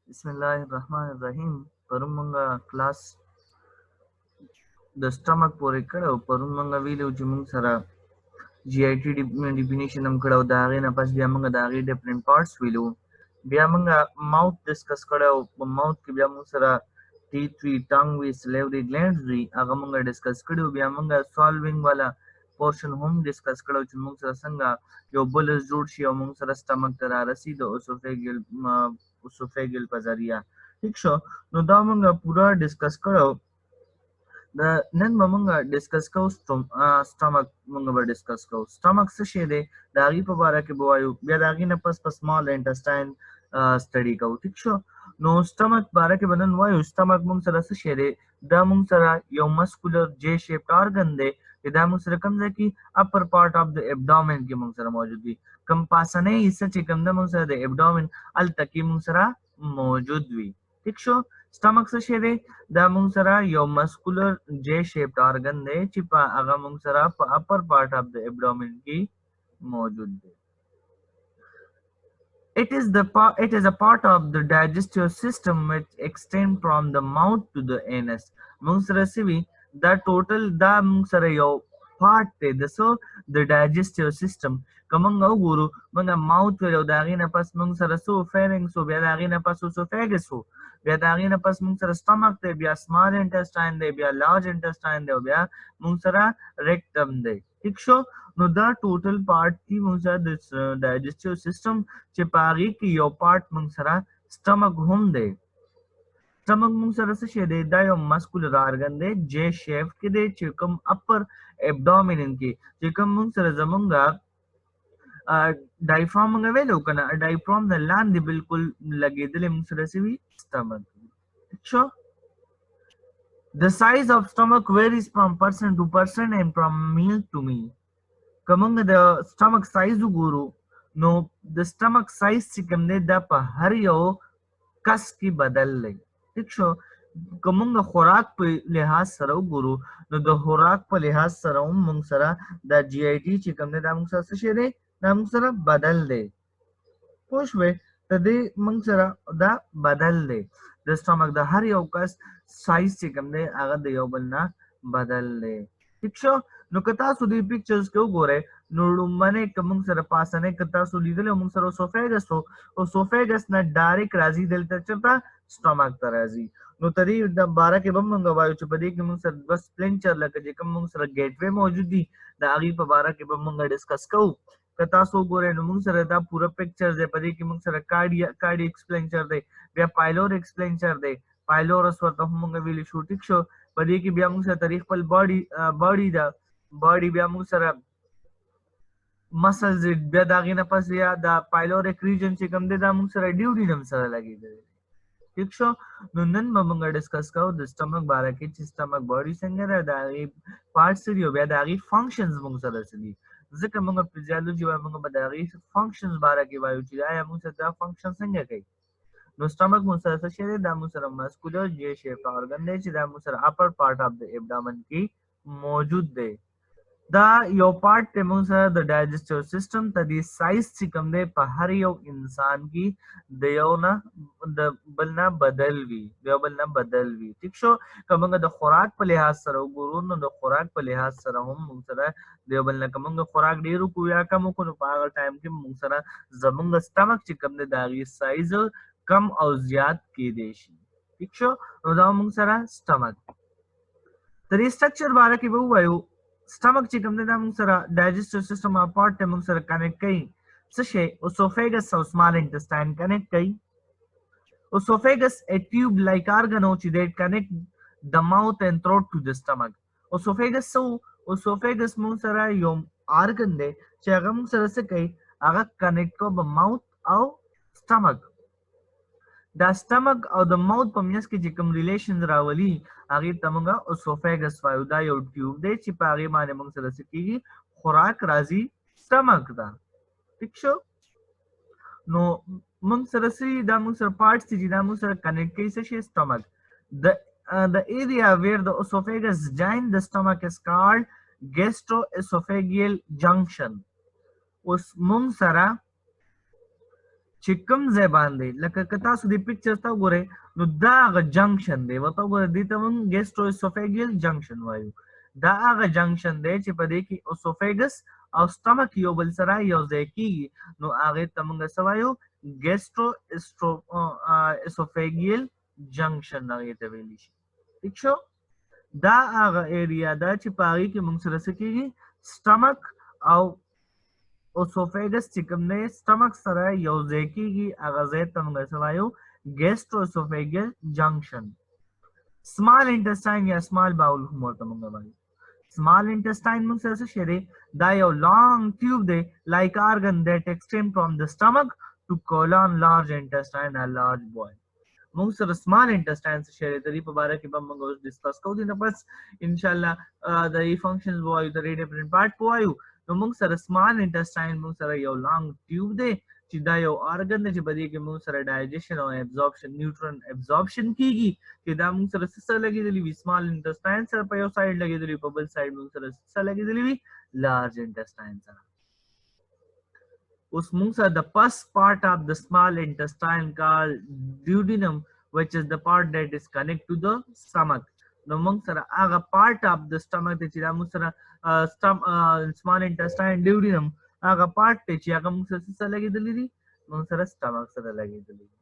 बिस्मिल्लाहिर्रहमानिर्रहीम। परुन मंगा क्लास د stomach پورې کړو. پرون موږ ویلو چې موږ سره جی آی ټي ډیفینیشن هم کړو، د هغې نه پس بیا موږ د هغې ډفرنٹ پارټس ویلو. بیا موږ ماوث ډسکس کړی او په ماوث کې بیا موږ سره ټیث وي، ټنګ وي، سلیوري ګلینډز وي، هغه موږ ډسکس کړي. بیا موږ سالوینګ والا پورشن هم ډسکس کړو چې موږ سره څنګه یو بلس جوړ شي او موږ سره سټمک ته رارسي د اوسوفیګل په ذریعه. ٹھیک شو، نو دا موږ پورا ډسکس کړو. د نن به موږ ډسکس کوو سټمک. موږ به ډسکس کوو سټمک څه شی دی، د هغې په باره کې به وایو. بیا د هغې نه پس په سمال انټسټاین سټډي کوو. ټیک شو، نو سټمک باره کې به نن وایو. سټمک موږ سره څه شی دی؟ دا موږ سره یو مسکولر جے شیپډ آرګن دی چې دا موږ سره کوم ځای کې اپر پارټ آف د ابډامن کې موږ سره موجود وي. کوم پاسنۍ حصه چې کوم ده موږ سره د ابډامن هلته کې موږ سره موجود وي. ٹھیک شو، سټمک څه شی دی؟ دا موږ سره یو مسکولر جے شیپډ آرګن دی چې په هغه موږ سره په اپر پارټ اف د ابډومن کې موجود دی. It is a part of the digestive system which extend from the mouth to the anus. موږ سره سوي دا ټوټل دا موږ سره یو پارت دی د سو د ډایجسټیو سیستم. که موږ وګورو موږ ماوث ویلو، د هغې نه پس موږ سره سو فیرنګس و، بیا د هغې نه پس اوسوفیګس و، بیا د هغې نه پس موږ سره سټمک دی، بیا سمال انټسټاین دی، بیا لارج انټسټاین دی او بیا موږ سره ریکټم دی. ٹھیک شو، نو دا ټوټل پارت دی موږ سره د ډایجسټیو سیستم چې په هغې کې یو پارت موږ سره سټمک هم دی. سټمک موږ سره څه شی دی؟ دا یو مسکولر آرګن دی جے شیپ کې دی چې کوم اپر ابډومینن کې چې کوم موږ سره زمونږ ډایفرام موږ ویلو که نه، ډایفرام د لاندې بالکل لګېدلی موږ سره څه وي؟ سټمک. شو، the size of stomach varies from person to person and from meal to meal. که موږ د سټمک سایز وګورو نو د سټمک سایز چې کوم دی دا په هر یو کس کې بدل دی. ٹھیک شو، که موږ خوراک په لحاظ سره وګورو نو د خوراک په لحاظ سره هم موږ سره دا جی آی ټي چې کوم دی دا موږ سره څه شی دی؟ دا موږ سره بدل دی. پوه شوې؟ د دې موږ سره دا بدل دی. د سټمک د هر یو کس سایز چې کوم دی هغه د یو بل نه بدل دی. ٹھیک شو، نو که تاسو دې پکچرز کې وګورئ نو لومړنی که موږ سره پاسنی که تاسو لیدلی موږ سره اوسوفیګس و، اوسوفیګس نه ډایرکټ راځي دلته چېرته؟ سټمک ته راځي. نو د دې د باره کې به موږ وایو چې په دې کې موږ سره دوه سپلنچر لکه چې کوم موږ سره ګیټ وے موجود دي د هغې په باره کې به موږ ډسکس کوو. که تاسو وګورئ نو موږ سره دا پوره پکچر دی، په دې کې موږ سره کارډیک سپلنچر دی، بیا پایلورک سپلنچر دی، پایلورس ورته هم موږ ویلی شو. ټیک شو، په دې کې بیا موږ سره طریق خپل باډي ده، باډي بیا موږ سره مسلز، بیا د هغې نه پس یا د پایلورک ریجن چې کوم دی دا موږ سره ډیوډینم سره لګېدلی. ٹھیک شو، نو نن به موږ ډسکس کوو د سټمک باره کې چې سټمک باډي څنګه ده، د هغې پارټس څه دي او بیا د هغې فنکشنز موږ سره څه دي. ځکه موږ فزیالوجي وایو، موږ به د هغې فنکشنز باره کې وایو چې آیا موږ سره دا فنکشن څنګه کوي. نو سټمک موږ سره څه شی دی؟ دا موږ سره مسکولر جے شیپ آرګن دی چې دا موږ سره اپر پارټ آف د ابډامن کې موجود دی. دا یو پارټ دی موږ سره د ډایجسټیو سیستم ته دې سایز چې کوم دی په هر یو انسان کې د یو نه د بل نه بدل وي، د یو بل نه بدل وي. ٹھیک شو، که موږ د خوراک په لحاظ سره وګورو نو د خوراک په لحاظ سره هم موږ سره د یو بل نه که موږ خوراک ډېر وکړو یا کم وکړو نو په هغه ټایم کې موږ سره زموږ سټمک چې کوم دی د هغې سایز کم او زیات کیدی شي. ٹھیک شو، نو دا موږ سره سټمک. د دې سټرکچر باره کې به ووایو. سټمک چې کوم دی دا موږ سره ډایجسټیو سیستم پارټ ته موږ سره کنیکټ کوي څه شی؟ اوسوفیګس او سمال انټسټاین کنیکټ کوي. اوسوفیګس a tube like organ which that connect the mouth and throat to the stomach. اوسوفیګس موږ سره یو آرګن دی چې هغه موږ سره څه کوي؟ هغه کنیکټ کوي په ماوث او سټمک. دا سټمک او د ماوث په منځ کې چې کوم ریلیشن راولي هغې ته موږ اوسوفیګس وایو. دا یو ټیوب دی چې په هغې باندې موږ سره څه کېږي؟ خوراک راځي سټمک ته. ٹھیک شو، نو موږ سره څه دا موږ سره پارټس دي چې دا موږ سره کنیکټ کوي څه شي؟ سټمک. The area where the esophagus join the stomach is called gastroesophageal junction. اوس موږ سره چې کوم ځای باندې لکه که تاسو د پکچر ته وګورئ نو دا هغه جنکشن دی ورته وګورئ دې ته موږ ګیسټرواسوفیګیل جنکشن وایو دا هغه جنکشن دی چې په دې کې اوسوفیګس او سټمک یو بل سره یو ځای کیږي نو هغه ته موږ څه وایو ګیسټرواسوفیګیل جنکشن هغه ته ویل شي ٹھیک شو دا هغه ایریا دا چې په هغه کې موږ سره څه کیږي سټمک او اوسوفیګس چې کوم دی سټمک سره یو ځای کیږي هغه ځای ته موږ څه وایو ګیسټرواسوفیګل جنکشن سمال انټسټاین یا سمال باول هم ورته موږ وایو سمال انټسټاین موږ سره څه شی دی دا یو لانګ ټیوب دی لایک آرګن دیٹ ایکسټینډ فرام د سټمک ټو کولون لارج انټسټاین ا لارج بوائل موږ سره سمال انټسټاین څه شی دی د دې په اړه کې به موږ اوس ډیسکس کوو نه پس ان شاء الله د فنکشنز وایو د ډیفرنٹ پارت وایو نو موږ سره سمال انټسټاین موږ سره یو لانګ ټیوب دی چې دا یو آرګن دی چې په دې کې موږ سره ډایجیشن او ابزورپشن نیوټرن ابزورپشن کیږي چې دا موږ سره څه لګیدلی وي سمال انټسټاین سره په یو سایډ لګیدلی په بل سایډ موږ سره څه لګیدلی وي لارج انټسټاین سره اوس موږ سره د first part of the small intestine called duodenum which is the part that is connect to the stomach نو موږ سره هغه part of the stomach چې دا موږ سره small intestine duodenum هغه part چې هغه موږ سره لګیدلی دي موږ سره stomach سره لګیدلی دي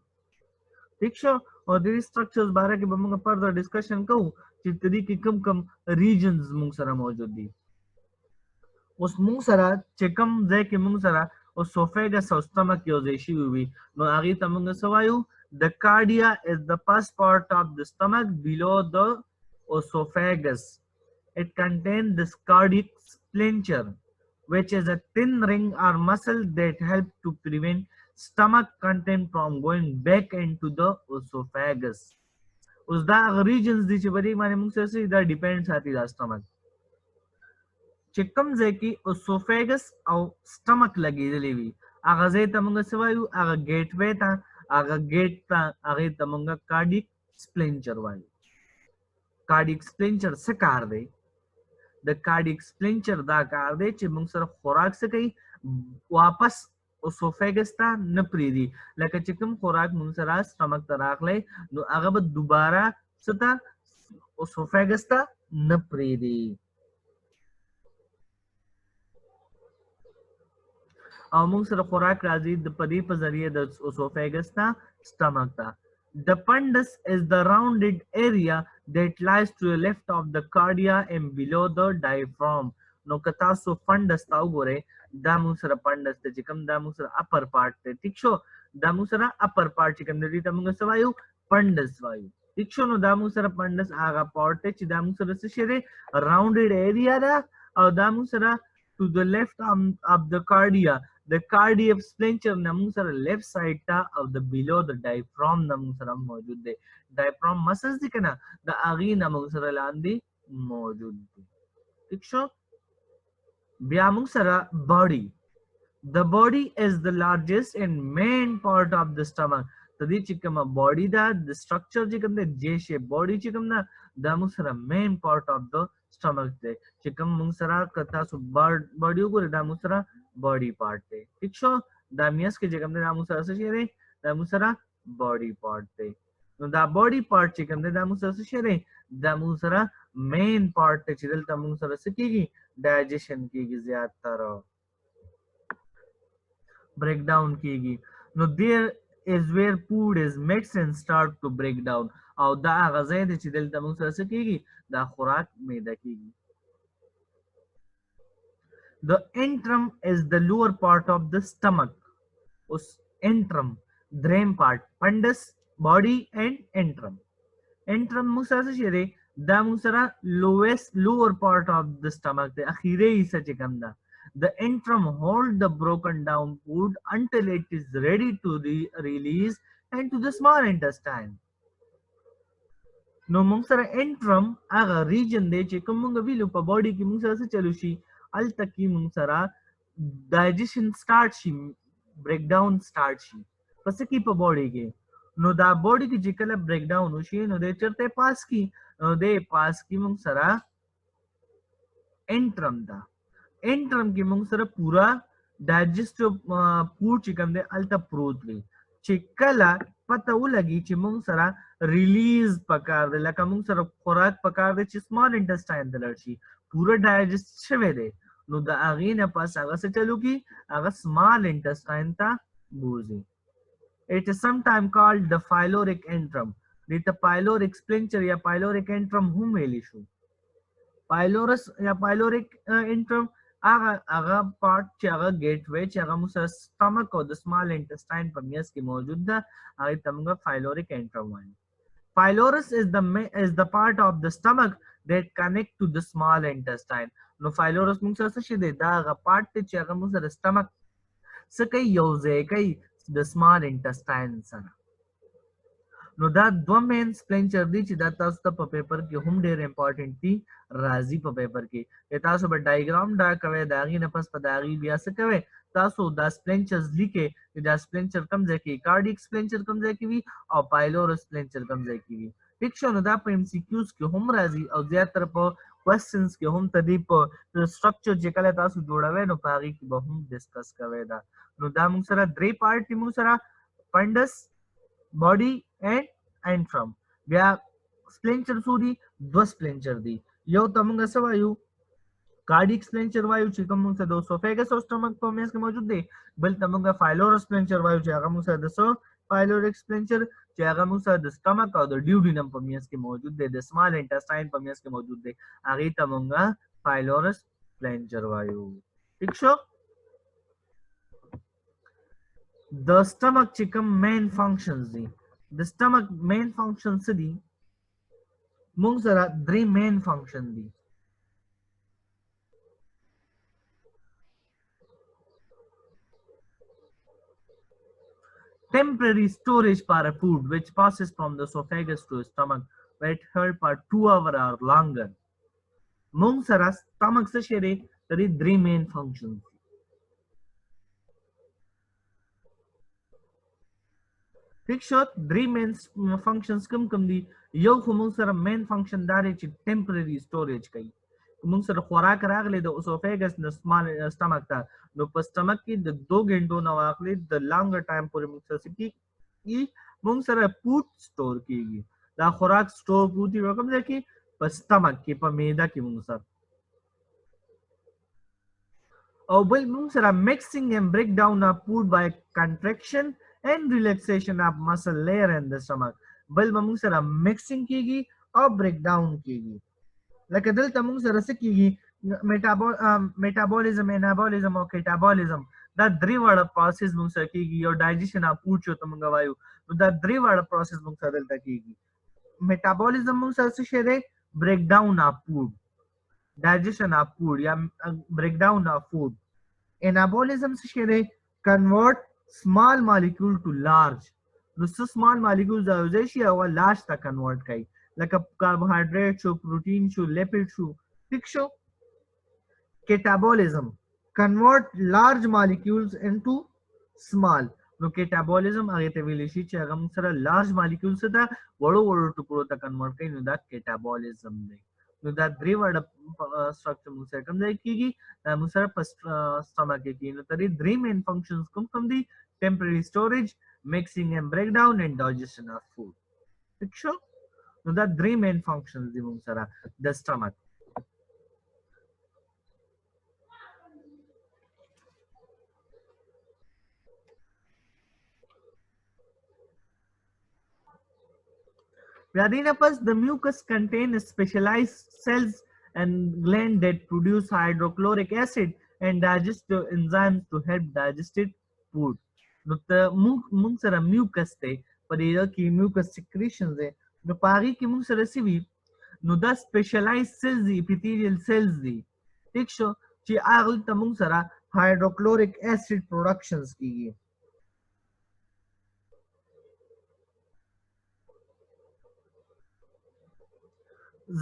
ٹھیک شو او د سټرکچرز باره کې به موږ فردر ډسکشن کوو چې د دې کې کم کم ریجنز موږ سره موجود دي اوس موږ سره چې کوم ځای کې موږ سره اوسوفیګس او سټمک یو ځای شوي وي نو هغې ته موږ څه وایو The cardia is the first part of the stomach below the esophagus. It contains this cardiac sphincter, which is a thin ring or muscle that helps to prevent stomach content from going back into the esophagus. Us da regions di چې بری باندې موږ سره دا ډیپند ساتي دا stomach. چې کوم ځای کې esophagus او stomach لګېدلې وي هغه ځای ته موږ څه وایو هغه ګیټ وے ته هغه ګیټ ته هغې ته موږ کارډیک سپلینچر وایو کارډیک سپلینچر څه کار دی د کارډیک سپلینچر دا کار دی چې موږ سره خوراک څه کوي واپس اوسوفیګس ته نه پرېږدي لکه چې کوم خوراک موږ سره سټمک ته راغلی نو هغه به دوباره څه ته اوسوفیګس ته نه پرېږدي او موږ سره خوراک راځي د پدې په ذریعه د اوسوفیګس ته سټمک ته The fundus is the rounded area that lies to the left of the cardia and below the diaphragm. نو که تاسو فندس ته وګورئ دا موږ سره فندس ته چې کوم دا موږ سره اپر پارت دی ټیک شو دا موږ سره اپر پارت چې کوم دی ته موږ څه وایو فندس وایو ټیک شو نو دا موږ سره فندس هغه پارت دی چې دا موږ سره څه شی دی راونډډ ایریا ده او دا موږ سره to the left of the cardia the cardiac sphincter نمون سره left side تا او the below the diaphragm نمون سره موجود دی diaphragm muscles دی کنه د اغي نمون سره لاندې موجود دی ٹھیک شو بیا موږ سره body the body is the largest and main part of the stomach تدې چې کومه body دا د structure چې کوم دی J shape body چې کوم دا موږ سره main part of the stomach دی چې کوم موږ سره کتا سو body وګورئ دا موږ سره body part دی ٹھیک شو دا میاس کې چې کوم دا موږ سره څه شی دی دا موږ سره body part دی نو دا body part چې کوم دا موږ سره څه شی دی دا موږ سره main part چې دلته موږ سره څه کیږي digestion کیږي زیات تر break down کیږي نو there is where food is mixed and start to break down او دا هغه ځای دی چې دلته موږ سره څه کیږي دا خوراک معده کیږي The antrum is the lower part of the stomach. Us antrum, dream part, fundus, body and antrum. Antrum musara se shire da musara lower part of the stomach. The akhire isa chikamda. The antrum hold the broken down food until it is ready to release into the small intestine. No musara antrum aga region de chikamunga vilu pa body ki musara se chalushi. التکی موږ سره ډایجیشن سٹارټ شي بریک ډاون سٹارټ شي پس کی په باډي کې نو دا باډي کې چې کله بریک ډاون وشي نو د چرته پاس کی نو د پاس کی موږ سره انټرم دا انټرم کې موږ سره پورا ډایجسټیو فوډ چې کوم دی الته پروت وي چې کله پته ولګي چې موږ سره ریلیز پکار دی لکه موږ سره خوراک پکار دی چې سمال انټسټاین ته لاړ شي پوره ډایجست شوی دی نو د هغې نه پس هغه څه چلو کي هغه سمال انټسټاین ته بوځي. It is sometimes called the pyloric antrum. دې ته pyloric sphincter یا pyloric antrum هم ویلی شو. pylorus یا pyloric antrum هغه پارت چې هغه ګیټ وی چې هغه موږ سره سټمک او د سمال انټسټاین په میانس کې موجود ده هغه ته موږ pyloric antrum وایو. Pylorus is the part of the stomach that connect to the small intestine. نو pylorus موږ سره څه شي دی دا هغه پارت چې هغه موږ سره سټمک څه کوي یو ځای کوي د سمال انټسټاین سره. نو دا دوه مین سپلنچر دي چې دا تاسو ته په پیپر کې هم ډېر امپورټنٹ دي راځي په پیپر کې تاسو به ډایګرام ډرا کوئ د هغې نه پس په د هغې بیا څه کوئ تاسو دا سپلنچرز لیکئ چې دا سپلنچر کوم ځای کې کارډیک سپلنچر کوم ځای کې وي او پایلورس سپلنچر کوم ځای کې وي. ټیک شو نو دا په ایم سی کیوز کې هم راځي او زیاتره په کوېسچنز کې هم تدې په سټرکچر چې کله تاسو جوړوئ نو په هغې کې به هم ډسکس کوئ دا. نو دا موږ سره درې پارټ دي موږ سره فنډس باډي اینڈ انټرم. بیا سپلنچر څو دي دوه سپلنچر دي یو ته موږ څه وایو کارډیک سپلنچر وایو چې کوم موږ سره د اسوفیګس او سټمک په منځ کې موجود دی بل ته موږ پایلورس سپلنچر وایو چې هغه موږ سره د څه پایلوریک سپلنچر چې هغه موږ سره د سټمک او د ډیوډینم په منځ کې موجود دی د سمال انټسټاین په منځ کې موجود دی هغې ته موږ پایلورس سپلنچر وایو. ٹھیک شو د سټمک چې کوم مین فنکشنز دي د سټمک مین فنکشن څه دي موږ سره درې مین فنکشن دي. Temporary storage for a food which passes from the esophagus to stomach where it held for 2 hours or longer. موږ سره stomach څه شی دی د دې درې مین فنکشنز دي. ٹھیک شو درې مین فنکشنز کوم دي یو خو موږ سره مین فنکشن دا دی چې ټمپرري سټوریج کوي موږ سره خوراک راغلی د اسوفیګس نه سمال سټمک ته نو په سټمک کې د 2 غنټو نه واخلي د لانګر ټایم پورې موږ سره موږ سره فوډ سٹور کیږي دا خوراک سٹور کوي کوم ځای کې په سټمک کې په معده کې موږ سره او بل موږ سره mixing and breakdown of food by contraction and relaxation of muscle layer in the stomach بل موږ سره mixing کیږي او breakdown کیږي لکه دلته موږ سره څه کیږي میټابولیزم انابولیزم او کیټابولیزم دا درې واړه پروسس موږ سره کیږي یو ډایجیشن اف فوډ چې ته موږ وایو نو دا درې واړه پروسس موږ سره دلته کیږي. میټابولیزم موږ سره څه شی دی بریک ډاون اف فوډ ډایجیشن اف فوډ یا بریک ډاون اف فوډ. انابولیزم څه شی دی کنورټ small molecule to large نو څه small molecules راوځي شي او large ته کنورټ کوي لکه کاربوهایډریټ شو پروتین شو لیپید شو. ٹھیک شو کیټابولیزم convert large molecules into small نو کیټابولیزم هغه ته ویل شي چې هغه موږ سره large molecules ته وړو وړو ټکرو ته کنورټ کوي نو دا کیټابولیزم دی. نو دا درې وړه سټرکچر موږ سره کوم ځای کیږي دا موږ سره په سټمک کې کیږي نو ترې درې مین فنکشنز کوم دي ټمپرري سټوریج mixing and breakdown and digestion of food. ٹھیک شو نو دا درې مین فنکشنز دي موږ سره د سټمک. Radinapus, the mucus contains specialized cells and glands that produce hydrochloric acid and digestive enzymes to help digested food. نو ته موږ سره میوکس دی په دې کې میوکس سیکریشنز دی نو په هغې کې موږ سره څه وي نو دا سپیشلایز سیلز دي اپیتیریل سیلز دي. ٹھیک شو چې هغه ته موږ سره هایدروکلوریک اسید پروډکشنز کیږي.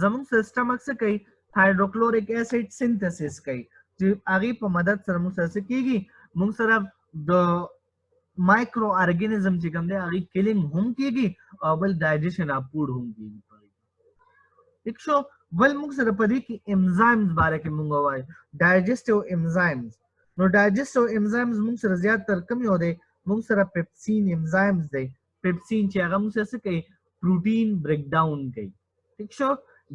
زموږ سیسټمک څه کوي هایدروکلوریک اسید سینتھسس کوي چې هغې په مدد سره موږ سره څه کیږي موږ سره د مایکرو ارګانیزم چې کوم دی هغې کلینګ هم کیږي او بل ډایجیشن اف فوډ هم کیږي. ٹھیک شو بل موږ سره په دې کې انزایمز باره کې موږ وایو ډایجسټیو انزایمز. نو ډایجسټیو انزایمز موږ سره زیاتره کوم یو دی موږ سره پیپسین انزایمز دی پیپسین چې هغه موږ سره څه کوي پروټین بریک ډاون کوي ٹھیک شو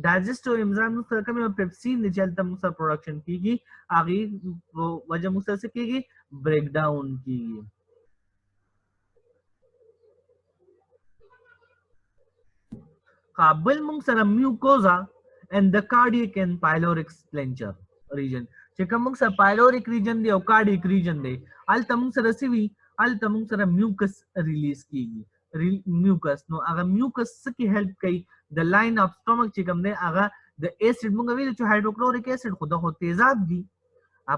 ډایجسټو انزایم موږ سره کوم پیپسین دی چې هلته موږ سره پروډکشن کیږي هغه وجه موږ سره څه کیږي بریک ډاون کیږي قابل موږ سره میوکوزا and the cardiac and pyloric sphincter region چې کوم موږ سره pyloric region دی او cardiac region دی هلته موږ سره څه وي هلته موږ سره میوکس ریلیز کیږي میوکس نو هغه میوکس څه کې هیلپ کوي د لاین اف سټمک چې کوم دی هغه د ایسید موږ ویل چې هایدروکلوریک ایسید خو د تیزاب دی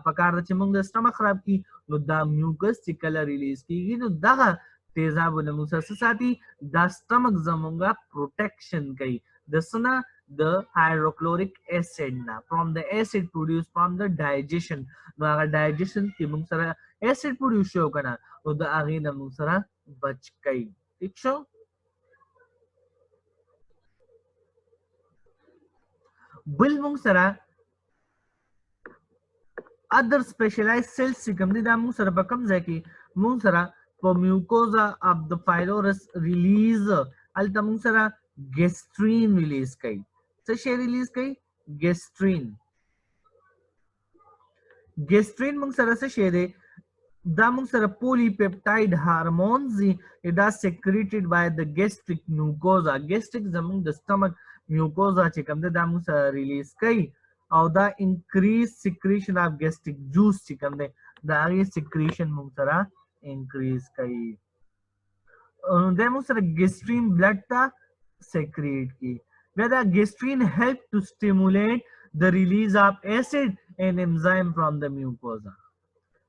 په کار چې موږ د سټمک خراب کی نو دا میوکس چې کله ریلیز کیږي نو دغه تیزابونه موږ سره ساتي دا سټمک زمونږه پروټیکشن کوي د سنا the hydrochloric acid na from the acid produced from the digestion no aga digestion ki mung sara acid produce ho kana no da agi na mung sara bach kai ठीक show bul mung sara other specialized cells ki kam di da mung sara bakam zaki mung sara for mucosa of the pylorus release al ta mung sara gastrin release kai څه شی ریلیز کوي ګیسټرین ګیسټرین موږ سره څه شی دی دا موږ سره پولی پیپټاید هارمونز دا سیکریټډ بای د ګیسټریک میوکوزا ګیسټریک زموږ د سټمک میوکوزا چې کوم دی دا موږ سره ریلیز کوي او دا انکریز سیکریشن اف ګیسټریک جوس چې کوم دی دا هغه سیکریشن موږ سره انکریز کوي دا موږ سره ګیسټرین بلډ ته سیکریټ کی whether gastrin help to stimulate the release of acid and enzyme from the mucosa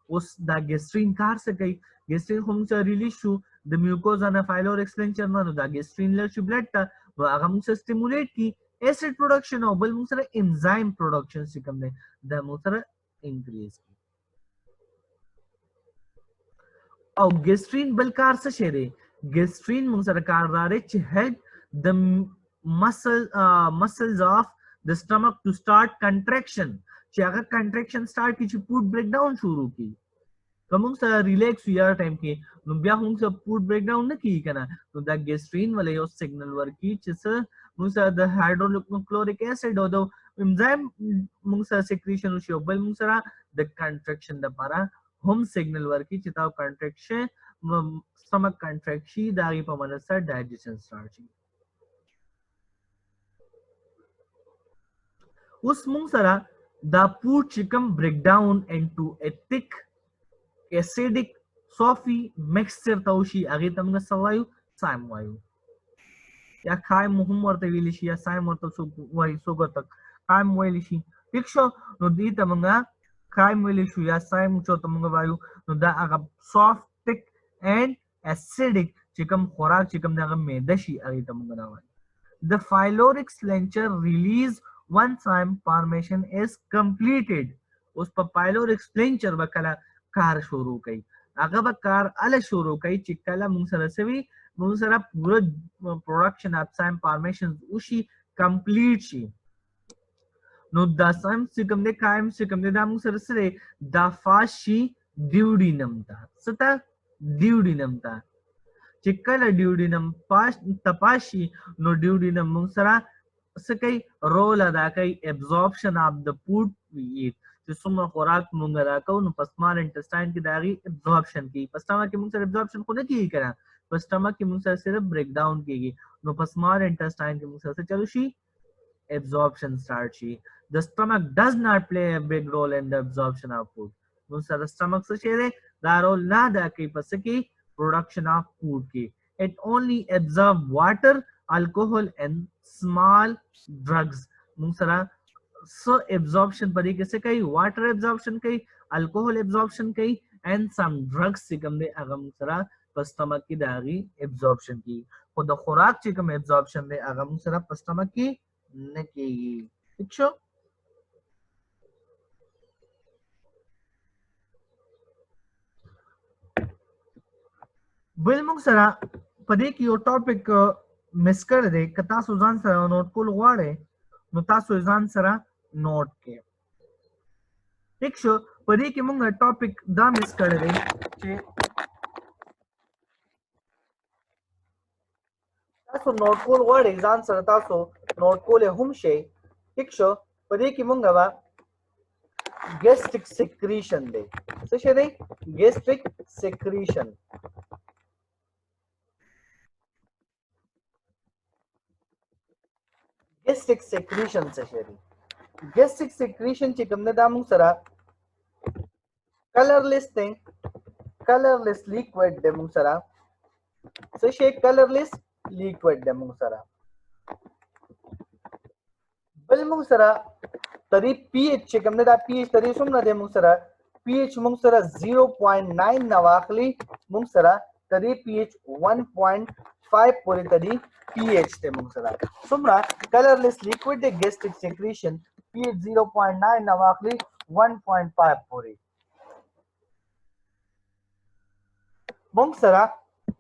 us da gastrin kar se kai gastrin hum se release shu the mucosa na pyloric sphincter na da gastrin le shu blood ta wo agam se stimulate ki acid production or bal musara enzyme production se kam ne da musara increase ki aw gastrin bal kar se shere gastrin musara kar dare ch help the muscles of the stomach to start contraction چې هغه contraction start کی چې food breakdown شروع کی کوم سره ریلیکس یا ټایم کې نو بیا هم څه food breakdown نه کیږي کنه نو دا ګیسټرین ولې یو سیګنل ورکی چې څه موږ سره د هایدروکلوریک ایسید او د انزایم موږ سره سیکریشن وشي بل موږ سره د کنټراکشن لپاره هم سیګنل ورکی چې تا کنټراکشن stomach کنټراکټ شي دا په منځ ډایجیشن سٹارټ شي उस मूंग सरा the food chicken break down into a thick acidic soapy mixture taushi age tamga sawayu saim wayu या खाय मुहम वर्त विलिशी या साइम वर्त सो वही सोगतक खाय मोइलिशी पिक्सो नो दी तमंगा खाय मोइलिशु या साइम चो तमंगा वायु नो दा अगा सॉफ्ट थिक एंड एसिडिक चिकम खोराक चिकम दागा मेदशी age तमंगा ना वायु the pyloric sphincter release once enzyme formation is completed उस पर pyloric sphincter बकला कार शुरू कई अगर बकार अल शुरू कई चिकला मुंसरा से भी मुंसरा पूरा production of enzyme formation उसी complete शी नो दसम सिकम दे कायम सिकम दे दाम मुंसरा से दाफाशी duodenum था सता duodenum था चिकला duodenum पास तपाशी नो duodenum मुंसरा सकै रोल अदा कोي absorption of the food we eat چې څومره خوراک مونږ راکو نو په سمال انټسټاین کې داغي ابزورپشن کی په سټمک کې مونږ سره ابزورپشن خو نه کیږي کنه په سټمک کې مونږ سره صرف بریک ډاون کیږي نو په سمال انټسټاین کې مونږ سره چلو شي absorption start شي the stomach does not play a big role in the absorption of food مونږ سره stomach څه شي دا رول نه ادا کوي پس کې production of food کې it only absorb water alcohol and small drugs مونږ سره so absorption پدې کې څه کوي water absorption کوي alcohol absorption کوي and some drugs چې کوم دي هغه مونږ سره په stomach کې داغي absorption کوي خو د خوراک چې کوم absorption دی هغه مونږ سره په stomach کې نه کوي ٹھیک شو بل مونږ سره پدې کې یو ټاپک مس کړ دې که تاسو ځان سره نوٹ کول غواړئ نو تاسو ځان سره نوٹ کې ٹھیک شو پدې کې مونږ ټاپک دا مس کړ دې چې تاسو نوٹ کول غواړئ ځان سره تاسو نوٹ کول هم شي ٹھیک شو په دې کې مونږ به gastric secretion دی څه شي دی gastric secretion gastric secretion څه شي دی gastric secretion چې کوم نه دا مونږ سره colorless دی colorless liquid دی مونږ سره څه شي colorless liquid دی مونږ سره بل مونږ سره تری pH چې کوم نه دا pH تری څومره دی مونږ سره pH مونږ سره 0.9 نه واخلي مونږ سره تری pH 1.5 پورې تری pH ته مونږ سره څومره colorless liquid دی gastric secretion pH 0.9 نه واخلي 1.5 پورې مونږ سره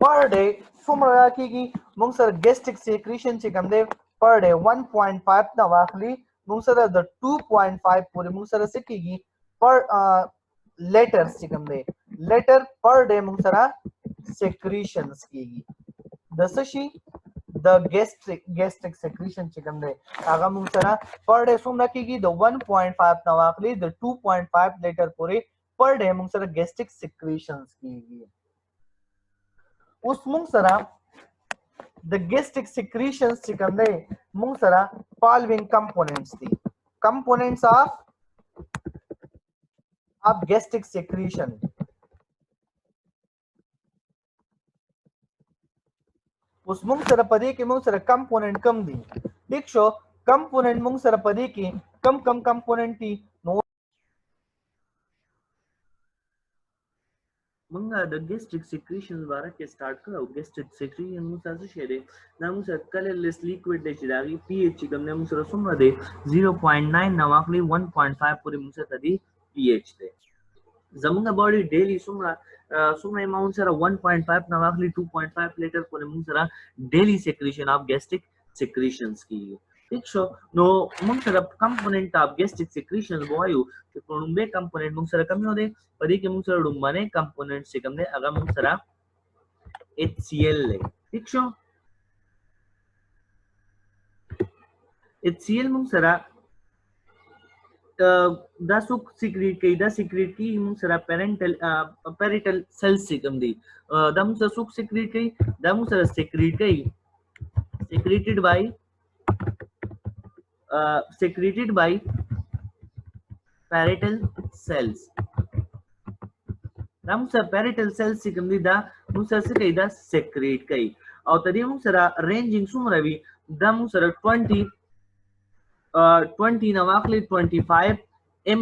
per day څومره راکېږي مونږ سره gastric secretion چې کوم دی per day 1.5 نه واخلي مونږ سره د 2.5 پورې مونږ سره څه کېږي per letter چې کوم دی letter per day مونږ سره secretions کېږي د څه شي د gastric secretion چې کوم دی هغه مونږ سره per day څومره کېږي د 1.5 نه واخلي د 2.5 letter پورې per day مونږ سره gastric secretions کېږي اوس مونږ سره the gastric secretions چې کوم دی مونږ سره following components دي components of gastric secretion اوس مونږ سره پدې کې مونږ سره component کم دي ٹھیک شو component مونږ سره پدې کې کم component دي نو مونږه د gastric secretions باره کې سٹارټ کړو gastric secretion موږ تاسو شه دي دا موږ سره colorless liquid دی چې دا pH چې کوم نه موږ سره څومره دی 0.9 نو واخلي 1.5 پورې موږ سره دی pH دی زموږه باډي ډیلی څومره اماونت سره 1.5 نو واخلي 2.5 لیټر پورې موږ سره ډیلی secretion of gastric secretions کیږي ٹھیک شو نو موږ سره component of gastric secretions وایو چې کومبه component موږ سره کوم یو دی پدې کې موږ سره ډومبنه component څه کوم دی هغه موږ سره HCl دی ٹھیک شو HCl موږ سره دا څوک سیکریټ کوي دا سیکریټ کی موږ سره پیریټل سیلز څه کوم دی دا موږ سره څوک سیکریټ کوي دا موږ سره سیکریټ کوي secreted by parietal cells دا موږ سره parietal cells چې کوم دي دا موږ سره څه کوي دا secrete کوي او تدې موږ سره ranging څومره وي دا موږ سره 20 نو واخلي 25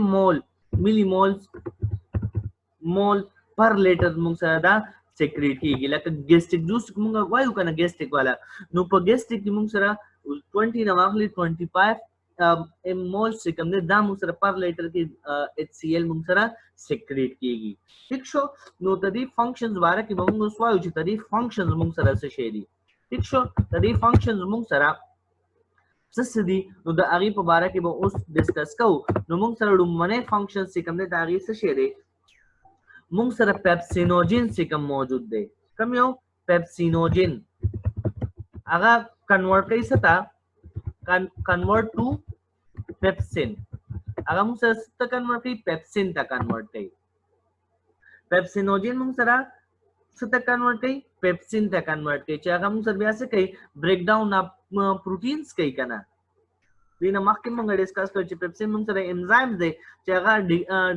مول پر لیټر موږ سره دا secrete کیږي لکه gastric juice موږ وایو کنه gastric والا نو په gastric کې موږ سره 20 نو واخلي 25 مول چې کوم دا موږ سره پر لیټر کې HCl موږ سره secrete کیږي ٹھیک شو نو تدې functions باره کې موږ وایو چې تدې functions موږ سره څه شي دي ٹھیک شو تدې functions موږ سره څه دي نو د هغه په باره کې به اوس ډسکس کوو نو موږ سره ډومنه functions چې کوم دا هغه څه شي دي موږ سره pepsinogen چې کوم موجود دی کوم یو pepsinogen هغه کنورټ کوي څه convert to pepsin هغه موږ سره څه کنورټ کوي pepsin ته کنورټ کوي pepsinogen موږ سره څه ته کنورټ کوي pepsin ته کنورټ کوي چې هغه موږ سره بیا څه کوي break down of proteins کوي کنه دینه مخکې موږ ډیسکس کړو چې pepsin موږ سره enzymes دی چې هغه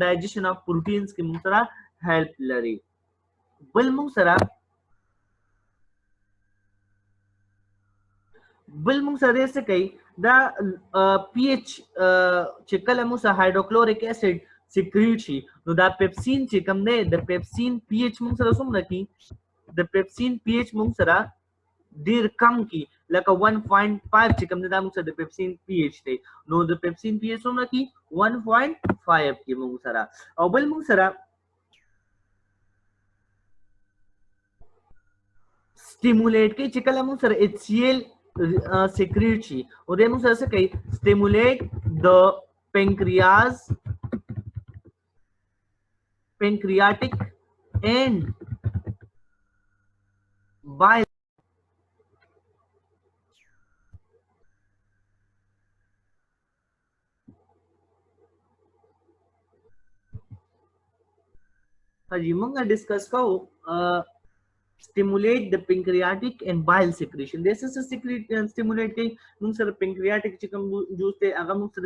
digestion of proteins کې موږ سره help لري بل موږ سره څه کوي دا pH چې کله موږ سره هایدروکلوریک اسید سیکریټ شي نو دا پیپسین چې کوم دی د پیپسین pH موږ سره څومره کی د پیپسین pH موږ سره ډیر کم کی لکه 1.5 چې کوم دی دا موږ سره د پیپسین pH دی نو د پیپسین pH څومره کی 1.5 کی موږ سره او بل موږ سره stimulate کوي چې کله موږ سره HCl secrete شي او د موږ سره څه کوي stimulate the pancreatic and bile जी मुंगा डिस्कस को stimulate the pancreatic and bile secretion. This is a secret stimulating mung sir pancreatic chikam juice te agam sir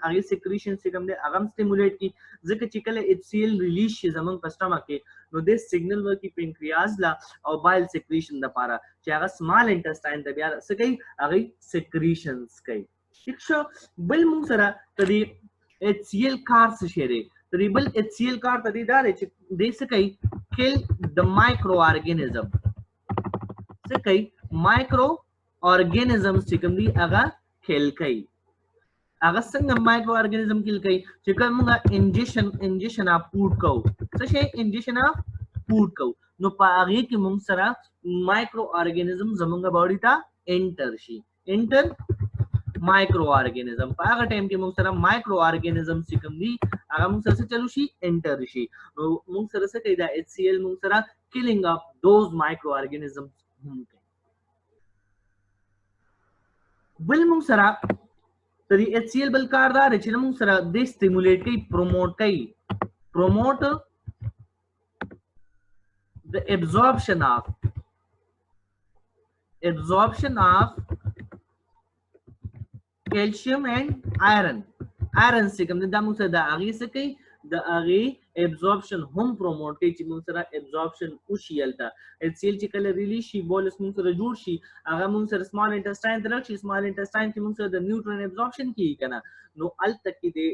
agi secretion chikam de agam stimulate ki zika chikale HCl release is among stomach ke no this signal work ki pancreas la or bile secretion da para chaga small intestine da biar se kai agi secretions kai iksha bal mung sara tadi HCl cars shere tribal HCl car tadi dare de se kai kill the microorganism से कई microorganisms चिकमदी अगा खेल कई अगा संग microorganism किल कई चिकन मुंगा ingestion आप फूड कौ सशे ingestion आप फूड कौ नो पागी की मुंग सरा microorganism जमुंगा बॉडी ता enter microorganism पागा टाइम के मुंग सरा microorganism चिकमदी अगा मुंग सरा से चलू शी enter शी मुंग सरा से कई दा HCl मुंग सरा killing of those microorganisms bal mung sara tadi HCl bal karda re china mung sara they stimulate kai promote the absorption of calcium and iron se kam da mung sara da agi se kai the agi absorption hum promote kai mung sara absorption ushialta HCl chikale release shi bolus mung sara jud shi aga mung sara small intestine the small intestine ki mung sara the nutrient absorption ki kana no al tak ki the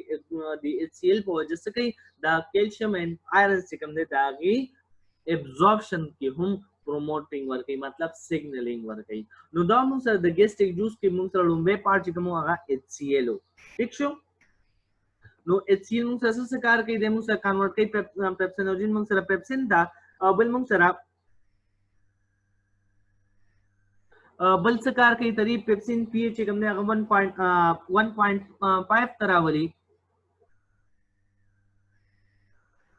HCl po wajah se kai the calcium and iron se kam da agi absorption ki hum promoting work kai matlab signaling work kai no da mung sara the gastric juice ki mung sara lumbe part chikamo aga HCl ठीक शो नो HCl mung sara se kar kai de mung sara convert kai pepsinogen mung sara pepsin da bal mung sara बल सकार के तरी pepsin pH हमने 1.5 तरावली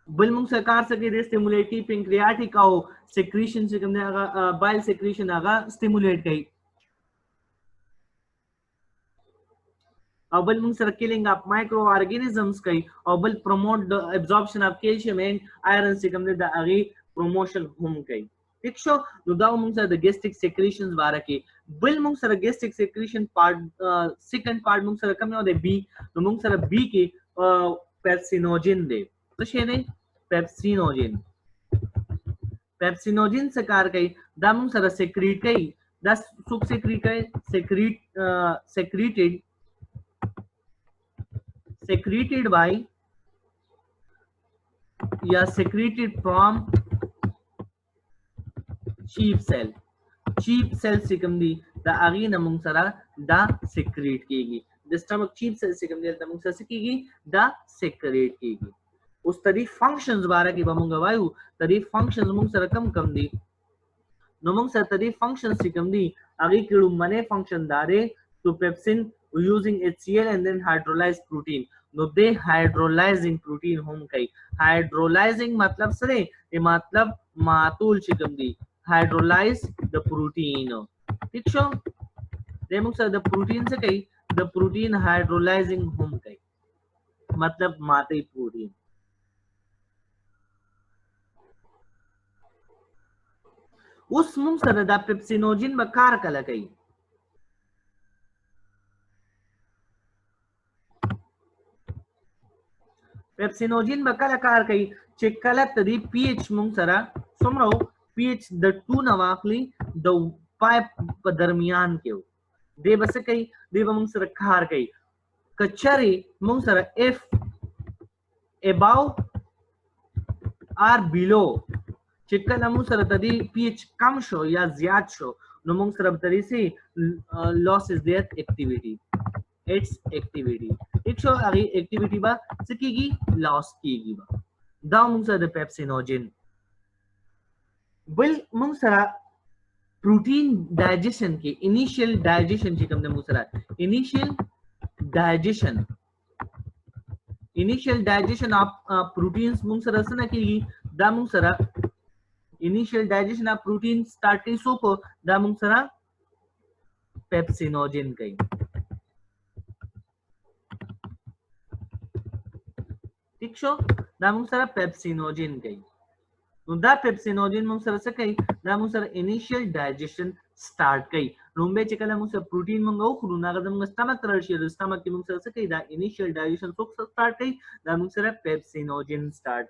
बल मुंग सरकार सके दे स्टिमुलेटी पेंक्रियाटिक आओ सेक्रीशन से हमने बाइल सेक्रीशन आगा स्टिमुलेट कई बल मुंग sir killing of micro organisms कई और बल promote the absorption of calcium and iron से हमने द आगे प्रमोशन हम कई ठीक शो नुदाव मुंग सर द गैस्ट्रिक सेक्रीशंस बारा के बिल मुंग sir gastric secretion part second part मुंग सर कम न दे बी तो मुंग सर बी के पेप्सिनोजिन दे तो शेने पेप्सिनोजिन से कार कई दा मुंग सर सेक्रीट कई दा सुख secreted by या secreted from sheep cell सिकमदी दा आगे नमुंग सरा दा secrete कीगी the stomach sheep cell सिकमदी दा मुंग सरा कीगी दा secrete कीगी उस तरी functions बारा की बमुंगा वायु तरी functions मुंग सरा कम दी नमुंग सरा तरी functions सिकमदी आगे किड़ू मने function दारे to pepsin using HCl and then hydrolyzed protein no they hydrolyzing protein hum kai hydrolyzing matlab sare ye matlab matul chikamdi hydrolyze the protein ठीक शो देमुक सर the protein से kai the protein hydrolyzing hum kai मतलब माते protein उस मुंग सर दा पेप्सिनोजिन बकार कला kai pepsinogen buckle car कई चेकला तरी पीएच मुंग सरा सुमरो पीएच द 2 नवाखली द 5 दरमियान के दे बस कई दे मुंग सरा कार कई कचरी मुंग सरा इफ अबाउ आर बिलो चेकला मुंग सरा तरी पीएच कम शो या ज्यादा शो नो मुंग सरा तरी से loss is there activity its activity एक शो आगे एक्टिविटी बा सकीगी लॉस कीगी बा दाव मुंग सरा पेप्सिनोजिन बिल मुंग सरा प्रोटीन डाइजेशन के इनिशियल डाइजेशन जी हमने मुंग सरा इनिशियल डाइजेशन ऑफ प्रोटीन्स मुंग सरा सना कीगी दा मुंग सरा initial digestion of protein start की सो को दा मुंग सरा पेप्सिनोजिन कई ठीक शो नामुंग सरा पेप्सिनोजिन कई نو دا پیپسینوجن موږ سره څه کوي دا موږ سره انیشیل ډایجیشن سٹارټ کوي لومبه چې کله موږ سره پروتین موږ وخورو نو هغه د موږ سټمک ته راشي د سټمک کې موږ سره څه کوي دا انیشیل ډایجیشن څوک سٹارټ کوي دا موږ سره پیپسینوجن سٹارټ